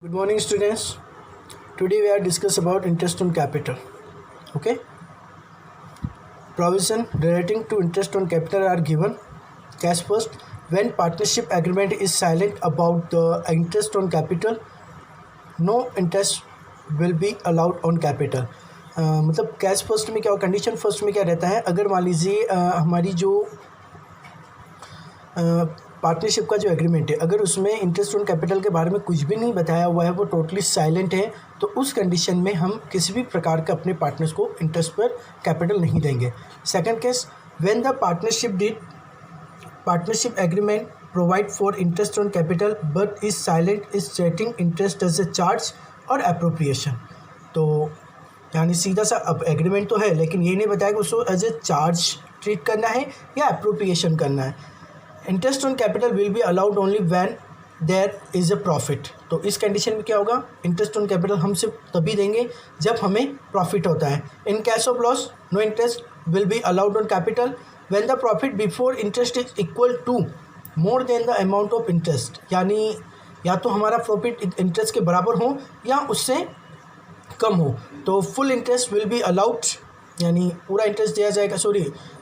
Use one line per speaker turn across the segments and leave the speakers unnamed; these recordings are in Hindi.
Good morning, students. Today we are discuss about interest on capital. Okay. Provision relating to interest on capital are given. Cash first. When partnership agreement is silent about the interest on capital, no interest will be allowed on capital. मतलब कैश फर्स्ट में क्या कंडीशन फर्स्ट में क्या रहता है, अगर मान लीजिए हमारी जो पार्टनरशिप का जो एग्रीमेंट है, अगर उसमें इंटरेस्ट ऑन कैपिटल के बारे में कुछ भी नहीं बताया हुआ है, वो टोटली साइलेंट है, तो उस कंडीशन में हम किसी भी प्रकार के अपने पार्टनर्स को इंटरेस्ट पर कैपिटल नहीं देंगे. Second case, when the partnership agreement provide for interest on capital but is silent is treating interest as a charge और एप्रोप्रिएशन. तो यानी सीधा सा अब एग्रीमेंट तो है लेकिन ये नहीं बताया कि उसको एज ए चार्ज ट्रीट करना है या एप्रोप्रिएशन करना है. Interest on capital will be allowed only when there is a profit. तो इस कंडीशन में क्या होगा, इंटरेस्ट ऑन कैपिटल हम सिर्फ तभी देंगे जब हमें प्रॉफिट होता है. In case of loss no interest will be allowed on capital when the profit before interest is equal to more than the amount of interest. यानी या तो हमारा प्रॉफिट इंटरेस्ट के बराबर हो या उससे कम हो, तो full interest will be allowed, यानी पूरा इंटरेस्ट दिया जाएगा.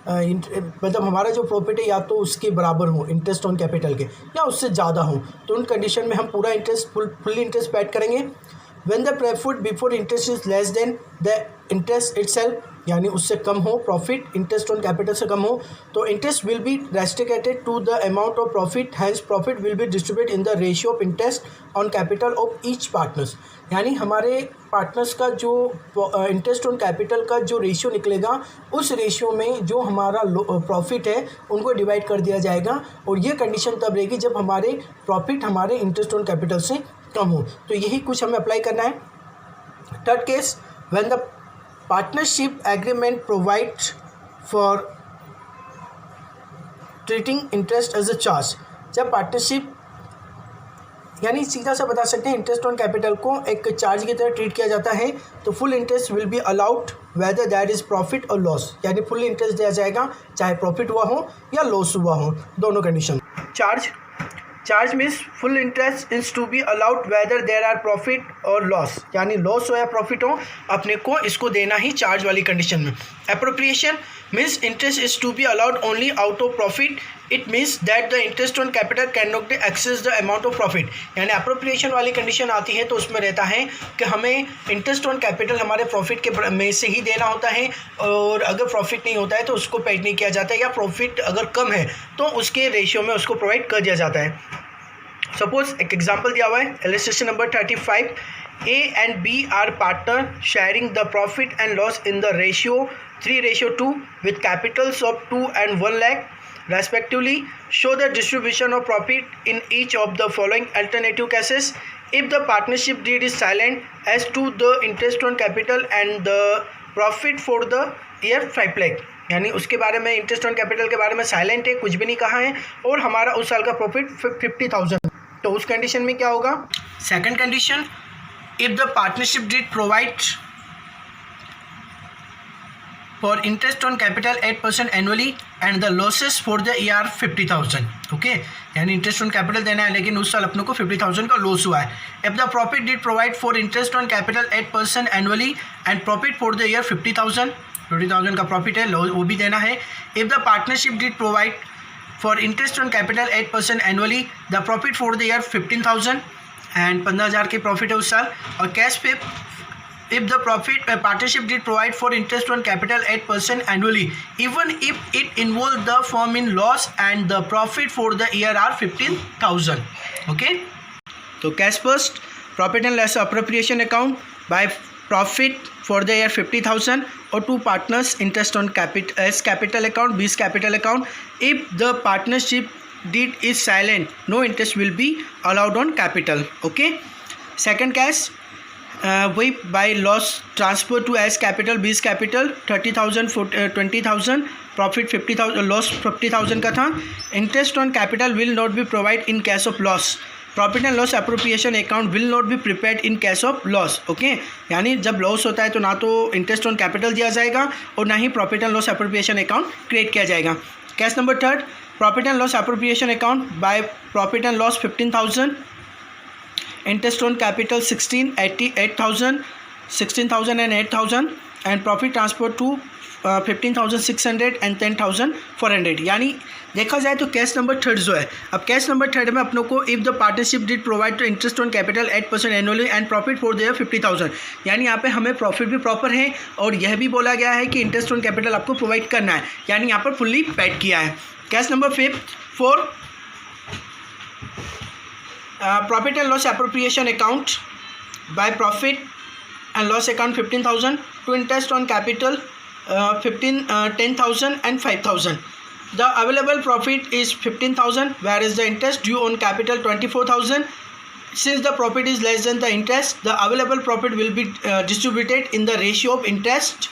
मतलब हमारा जो प्रॉफिट है या तो उसके बराबर हो इंटरेस्ट ऑन कैपिटल के या उससे ज़्यादा हो, तो उन कंडीशन में हम पूरा इंटरेस्ट फुल इंटरेस्ट पेड करेंगे. When the profit before interest is less than the interest itself, यानी उससे कम हो प्रॉफिट, इंटरेस्ट ऑन कैपिटल से कम हो, तो interest will be restricted to the amount of profit. Hence profit will be distributed in the ratio of interest on capital of each partners. यानी हमारे पार्टनर्स का जो इंटरेस्ट ऑन कैपिटल का जो रेशियो निकलेगा, उस रेशियो में जो हमारा प्रॉफिट है उनको डिवाइड कर दिया जाएगा. और ये कंडीशन तब रहेगी जब हमारे प्रॉफिट हमारे इंटरेस्ट ऑन कैपिटल से कम हो. तो यही कुछ हमें अप्लाई करना है. Third case, when the partnership agreement provide for treating interest as a charge. जब पार्टनरशिप, यानी सीधा सा बता सकते हैं इंटरेस्ट ऑन कैपिटल को एक चार्ज की तरह ट्रीट किया जाता है, तो full interest will be allowed whether that is profit और लॉस. यानी फुल इंटरेस्ट दिया जाएगा चाहे प्रॉफिट हुआ हो या लॉस हुआ हो, दोनों condition. Charge means full interest is to be allowed whether there are profit और लॉस, यानी लॉस हो या प्रॉफिट हो, अपने को इसको देना ही चार्ज वाली कंडीशन में. Appropriation means interest is to be allowed only out of profit. It means that the interest on capital can not exceed the amount of profit. यानी अप्रोप्रिएशन वाली कंडीशन आती है तो उसमें रहता है कि हमें इंटरेस्ट ऑन कैपिटल हमारे प्रॉफिट के में से ही देना होता है, और अगर प्रॉफिट नहीं होता है तो उसको पेड नहीं किया जाता है, या प्रॉफिट अगर कम है तो उसके रेशियो में उसको प्रोवाइड कर दिया जाता है. सपोज एक एग्जाम्पल दिया हुआ है, illustration number 35. A and B are partner sharing the profit and loss in the ratio 3:2 with capitals of 2 and 1 lakh respectively. Show the distribution of profit in each of the following alternative cases. If the partnership deed is silent as to the interest on capital and the profit for the year 5 lakh, यानी उसके बारे में इंटरेस्ट ऑन कैपिटल के बारे में साइलेंट है, कुछ भी नहीं कहा है, और हमारा उस साल का प्रॉफिट 50,000, तो उस कंडीशन में क्या होगा. Second condition, if the partnership did provide for interest on capital 8% annually and the losses for the year 50,000. Okay, यानी इंटरेस्ट ऑन कैपिटल देना है लेकिन उस साल अपने को 50,000 का लॉस हुआ है. if the profit did provide for interest on capital 8% annually and profit for the year 50,000 का प्रॉफिट है, वो भी देना है. if the partnership did provide for interest on capital 8% annually, the profit for the year 15,000 and 15,000 की प्रॉफिट है उस साल. और कैश पे, if the profit partnership did provide for interest on capital 8% annually even if it involve the firm in loss and the profit for the year are 15,000. Okay, तो case first, profit and loss appropriation account by profit for the year 50,000 और to partners interest on capital account, B's capital account. If the partnership deed is silent, no interest will be allowed on capital. Okay, second case, वही by loss transfer to as capital, बीस capital 30,000 20,000, profit 50,000, loss 50,000 का था. interest on capital will not be provided in case of loss. Profit and loss appropriation account will not be prepared in case of loss. Okay, यानी जब लॉस होता है तो ना तो इंटरेस्ट ऑन कैपिटल दिया जाएगा और ना ही profit and loss appropriation account create किया जाएगा. Case number third, profit and loss appropriation account by profit and loss 15,000 interest on capital 16,88,000, 16,000 and 8,000, and profit transfer to 15,600 and 10,400. यानी देखा जाए तो केस नंबर थर्ड जो है, अब केस नंबर थर्ड में अपनों को if the partnership did provide to interest on capital 8% annually and profit for their 50,000, यानी यहाँ पे हमें प्रॉफिट भी प्रॉपर है और यह भी बोला गया है कि इंटरेस्ट ऑन कैपिटल आपको प्रोवाइड करना है, यानी यहाँ पर फुल्ली पेड किया है. Case number 4 profit and loss appropriation account by profit and loss account 15,000 to interest on capital 10,000 and 5,000. The available profit is 15,000 whereas the interest due on capital 24,000. Since the profit is less than the interest, the available profit will be distributed in the ratio of interest,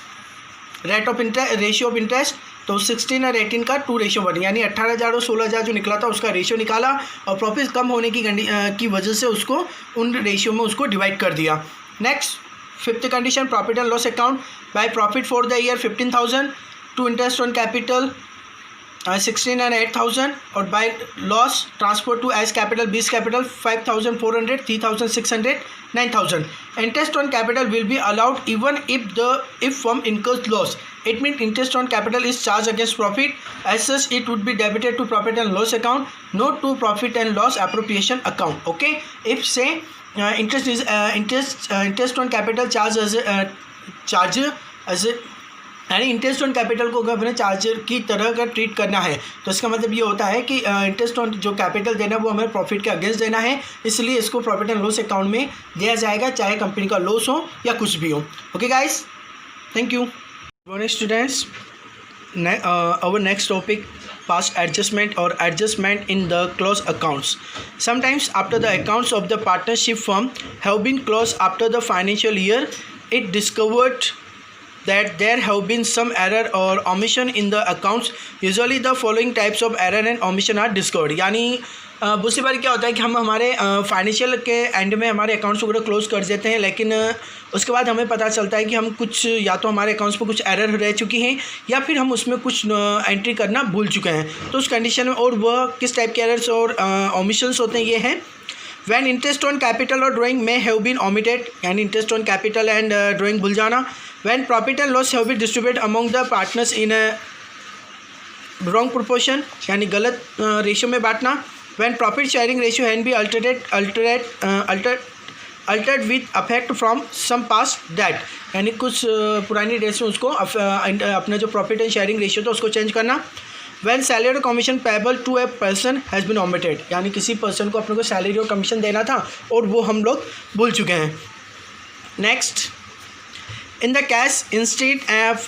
ratio of interest. तो 16 और 18 का 2:1, यानी 18,000 और 16,000 जो निकला था उसका रेशियो निकाला और प्रॉफिट कम होने की वजह से उसको उन रेशियो में उसको डिवाइड कर दिया. Next, fifth condition, profit and loss account by profit for the year 15,000 to interest on capital 16 and 8,000 और by loss transfer to as capital 20 capital 5,400, 3,600, 9,000. Interest on capital will be allowed even if firm incurs loss. It means interest on capital is charged against profit. As such, it would be debited to profit and loss account, not to profit and loss appropriation account. Okay, if say interest on capital charge as a यानी इंटरेस्ट ऑन कैपिटल को अगर अपने चार्जर की तरह का ट्रीट करना है तो इसका मतलब ये होता है कि इंटरेस्ट ऑन जो कैपिटल देना है वो हमें प्रॉफिट के अगेंस्ट देना है, इसलिए इसको प्रॉफिट एंड लॉस अकाउंट में दिया जाएगा चाहे कंपनी का लॉस हो या कुछ भी हो. Okay guys, thank you. Morning students, our next topic, past adjustment or adjustment in the closed accounts. Sometimes after the accounts of the partnership firm have been closed after the financial year, it discovered that there have been some error or omission in the accounts. Usually the following types of error and omission are discovered. यानी दूसरी बार क्या होता है कि हम हमारे फाइनेंशियल के एंड में हमारे अकाउंट्स वगैरह क्लोज कर देते हैं, लेकिन उसके बाद हमें पता चलता है कि हम कुछ या तो हमारे अकाउंट्स पर कुछ एरर रह चुकी हैं या फिर हम उसमें कुछ एंट्री करना भूल चुके हैं. तो उस कंडीशन में और वह किस टाइप के एरर्स और ओमिशंस होते हैं, ये हैं when interest on capital or drawing may have been omitted, यानी interest on capital and drawing भूल जाना. when profit and loss have been distributed among the partners in a wrong proportion, यानी गलत रेशियो में बांटना. when profit sharing ratio can be altered with effect from some past debt, यानी कुछ पुरानी डेट से उसको अपना जो प्रॉफिट एंड शेयरिंग रेशियो था उसको चेंज करना. when salary or commission payable to a person has been omitted, यानी किसी पर्सन को अपने को सैलरी और कमीशन देना था और वो हम लोग भूल चुके हैं. Next, in the case instead of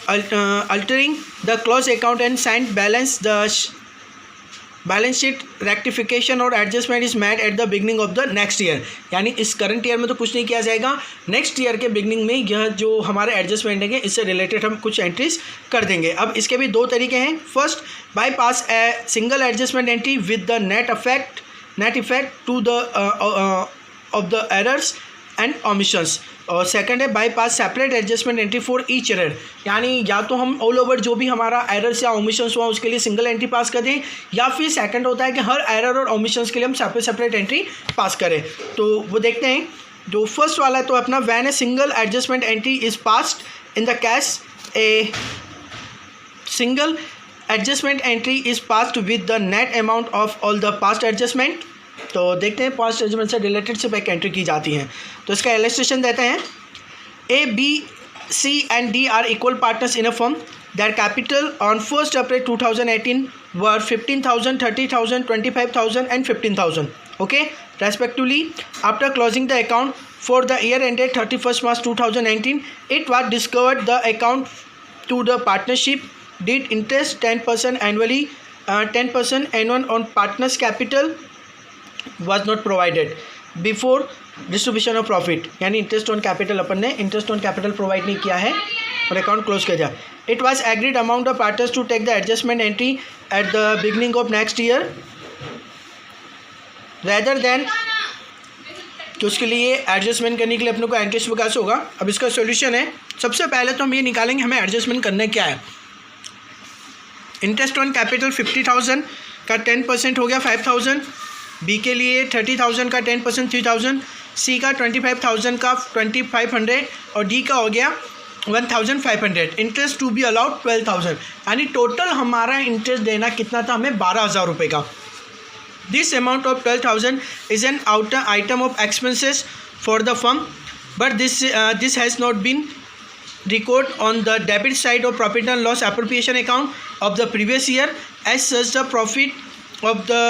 altering the closed account and signed balance, the balance sheet rectification और adjustment is made at the beginning of the next year, यानी इस करंट ईयर में तो कुछ नहीं किया जाएगा, नेक्स्ट ईयर के बिगनिंग में यह जो हमारे एडजस्टमेंट है इससे रिलेटेड हम कुछ एंट्रीज कर देंगे. अब इसके भी दो तरीके हैं. First, by pass a single adjustment entry with the net effect to the of the errors and omissions, और सेकंड है by pass separate adjustment entry for each error, यानी या तो हम ऑल ओवर जो भी हमारा एरर्स या ओमिशंस हुआ उसके लिए सिंगल एंट्री पास कर दें, या फिर सेकंड होता है कि हर एरर और ओमिशंस के लिए हम सेपरेट एंट्री पास करें. तो वो देखते हैं. जो फर्स्ट वाला है तो अपना when A single adjustment entry is passed in the cash A single adjustment entry is passed with the net amount of all the past adjustment. तो देखते हैं पास्ट एडजस्टमेंट से रिलेटेड सिर्फ एक एंट्री की जाती हैं. तो इसका इलस्ट्रेशन देते हैं. A, B, C and D are equal partners in a firm. Their capital on 1 April 2018 were 15,000, 30,000, 25,000 and 15,000. Okay, respectively. After closing the account for the year ended 31st March 2019, it was discovered the account to the partnership did interest 10% annually, 10% annual on partners' capital was not provided before distribution of profit, यानी इंटरेस्ट ऑन कैपिटल अपन ने इंटरेस्ट ऑन कैपिटल प्रोवाइड नहीं किया है और अकाउंट क्लोज किया जाए. It was agreed amount the partners to take the adjustment entry at the beginning of next year rather than. तो उसके लिए एडजस्टमेंट करने के लिए अपने को इंटरेस्ट कैसे होगा. अब इसका सोल्यूशन है, सबसे पहले तो हम ये निकालेंगे हमें एडजस्टमेंट करना क्या है. इंटरेस्ट ऑन कैपिटल 50,000 का 10% हो गया 5,000, बी के लिए 30,000 का 10% 3,000, सी का 25,000 का 2,500 और डी का हो गया 1,500। इंटरेस्ट टू बी अलाउड 12,000, यानी टोटल हमारा इंटरेस्ट देना कितना था हमें 12,000 रुपये का। This amount of 12,000 is an item of expenses for the firm, but this has not been record on the debit side of profit and loss appropriation account of the previous year. As such, the profit of the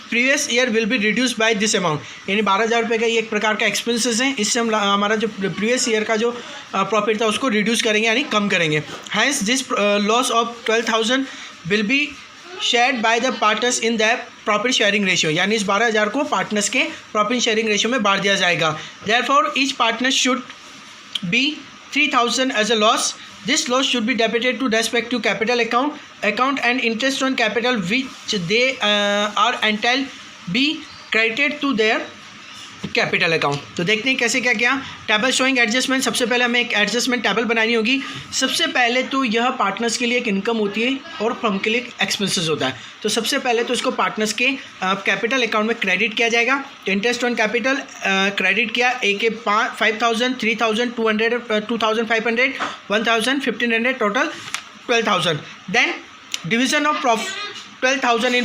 previous year will be reduced by this amount. यानी 12,000 रुपये का ये एक प्रकार का एक्सपेंसेस है, इससे हम हमारा जो प्रीवियस ईयर का जो प्रॉफिट था उसको रिड्यूस करेंगे यानी कम करेंगे। Hence this loss of 12,000 will be shared by the partners in the profit sharing ratio, यानी इस 12,000 को पार्टनर्स के प्रॉफिट शेयरिंग रेशियो में बांट दिया जाएगा। Therefore each partner should be 3,000 as a loss. This loss should be debited to respective capital account and interest on capital which they are entitled be credited to their capital account. तो देखते हैं कैसे क्या किया। टेबल शोइंग एडजस्टमेंट, सबसे पहले हमें एक एडजस्टमेंट टेबल बनानी होगी। सबसे पहले तो यह पार्टनर्स के लिए एक इनकम होती है और फर्म के लिए एक्सपेंसेस होता है। तो सबसे पहले तो इसको पार्टनर्स के कैपिटल अकाउंट में क्रेडिट किया जाएगा। तो इंटरेस्ट ऑन कैपिटल क्रेडिट किया, ए के 5,000, 3,000, 200, 2,500, 1,000, 1,500, total 12,000। Then division of 12,000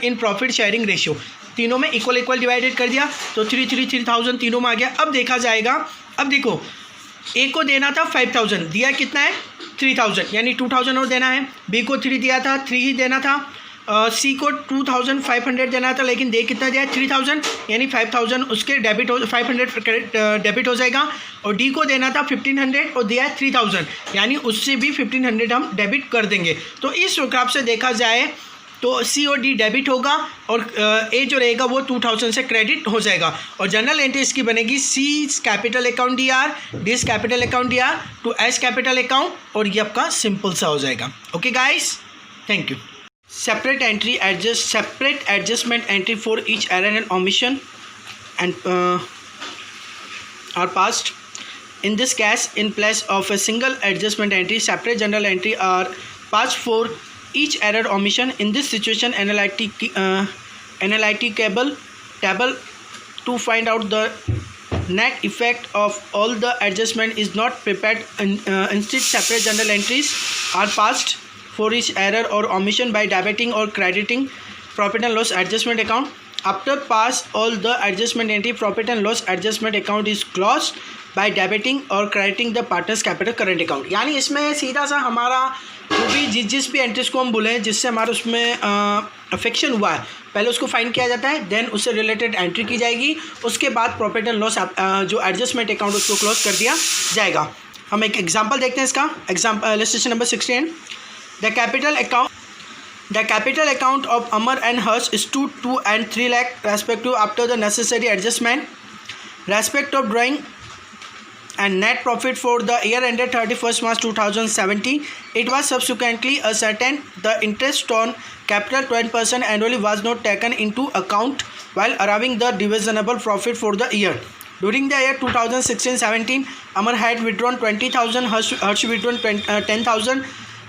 in profit sharing ratio, तीनों में इक्वल डिवाइडेड कर दिया, तो 3,000 तीनों में आ गया। अब देखा जाएगा, अब देखो ए को देना था 5,000, दिया कितना है 3,000, यानी 2,000 और देना है। बी को 3 दिया था, 3 ही देना था। सी को 2,500 देना था, लेकिन दे कितना दिया 3,000, यानी 5,000 उसके डेबिट हो, 500 डेबिट हो जाएगा। और डी को देना था 1,500 और दिया है 3,000, यानी उससे भी 1,500 हम डेबिट कर देंगे। तो इस हिसाब से देखा जाए तो सी और डी डेबिट होगा और ए जो रहेगा वो 2,000 से क्रेडिट हो जाएगा। और जनरल एंट्री इसकी बनेगी C capital account D R, this capital account D R to S capital account, और ये आपका सिंपल सा हो जाएगा। Okay guys, thank you. Separate adjustment entry for each error and omission and are passed in this case in place of a single adjustment entry, separate journal entry are passed for each error omission. In this situation, analyticable table to find out the net effect of all the adjustment is not prepared. Instead, separate journal entries are passed for each error or omission by debiting or crediting profit and loss adjustment account. After pass all the adjustment entry, profit and loss adjustment account is closed by debiting or crediting the partners capital current account. यानी इसमें सीधा सा हमारा जो भी जिस भी एंट्रीज को हम बोले जिससे हमारा उसमें अफेक्शन हुआ है, पहले उसको फाइंड किया जाता है, देन उससे रिलेटेड एंट्री की जाएगी, उसके बाद प्रॉफिट एंड लॉस जो एडजस्टमेंट अकाउंट उसको क्लोज कर दिया जाएगा। हम एक एग्जांपल देखते हैं इसका। Example illustration number 16। The capital account of Amar and Harsh is 2 and 3 lakh respective after the necessary adjustment. Respect of drawing and net profit for the year ended 31st March 2017. It was subsequently ascertained the interest on capital 20% annually was not taken into account while arriving the divisible profit for the year. During the year 2016-17, Amar had withdrawn 20,000, Harsh withdrawn 10,000.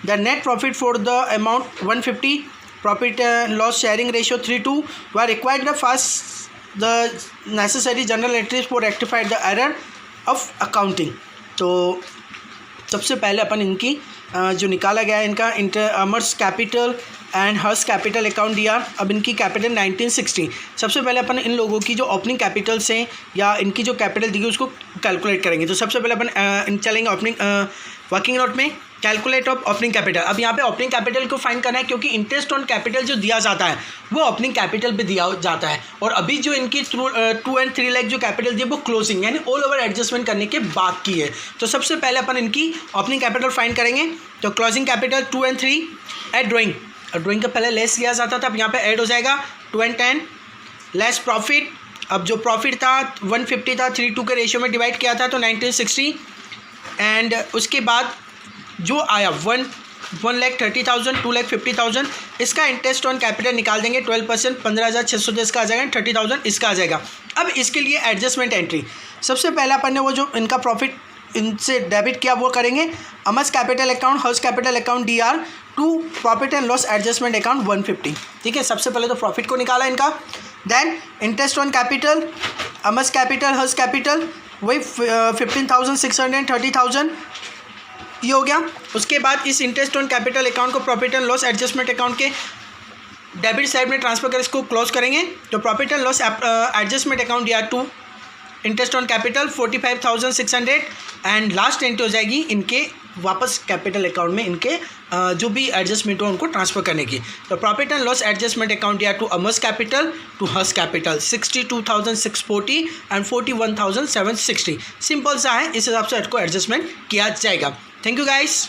The net profit for the amount 150, profit loss sharing ratio 3:2 were required to pass the necessary journal entries for rectify the error of accounting. तो सबसे पहले अपन इनकी जो निकाला गया है इनका Amar's capital and Harsh capital account दिया। अब इनकी कैपिटल 1960। सबसे पहले अपन इन लोगों की जो ओपनिंग कैपिटल्स हैं या इनकी जो कैपिटल दी गई उसको कैलकुलेट करेंगे। तो सबसे पहले अपन चलेंगे ओपनिंग वर्किंग नोट में कैलकुलेट ऑफ ओपनिंग कैपिटल। अब यहाँ पे ओपनिंग कैपिटल को फाइंड करना है क्योंकि इंटरेस्ट ऑन कैपिटल जो दिया जाता है वो ओपनिंग कैपिटल पे दिया जाता है, और अभी जो इनकी 2 and 3 लाख जो कैपिटल दी है वो क्लोजिंग यानी ऑल ओवर एडजस्टमेंट करने के बाद की है। तो सबसे पहले अपन इनकी ओपनिंग कैपिटल फाइंड करेंगे। तो closing capital 2 and 3 at drawing, और ड्रॉइंग का पहले लेस लिया जाता था, अब यहाँ पे ऐड हो जाएगा 2 and 10 लेस प्रॉफिट। अब जो प्रॉफिट था 150 था, 3:2 के रेशियो में डिवाइड किया था तो 1960, एंड उसके बाद जो आया 1,30,000, 2,50,000 इसका इंटरेस्ट ऑन कैपिटल निकाल देंगे 12%, 15,600 इसका आ जाएगा, 30,000 इसका आ जाएगा। अब इसके लिए एडजस्टमेंट एंट्री सबसे पहला अपन ने वो जो इनका प्रॉफिट इनसे डेबिट किया वो करेंगे। Amar's capital account, Harsh capital account DR to profit and loss adjustment account 150। ठीक है, सबसे पहले तो प्रॉफिट को निकाला इनका, then interest on capital, Amar's capital, Harsh capital, वही 15,600 30,000 ये हो गया। उसके बाद इस इंटरेस्ट ऑन कैपिटल अकाउंट को profit and loss adjustment account के डेबिट साइड में ट्रांसफर कर इसको क्लोज करेंगे। तो profit and loss adjustment account या to interest on capital 45,600 and last entry हो जाएगी इनके वापस कैपिटल अकाउंट में इनके जो भी एडजस्टमेंट हो उनको ट्रांसफर करने की। तो profit and loss adjustment account या to Amar's capital to Harsh capital 62,640 and 41,760 simple सा है, इस हिसाब से इसको एडजस्टमेंट किया जाएगा। Thank you guys.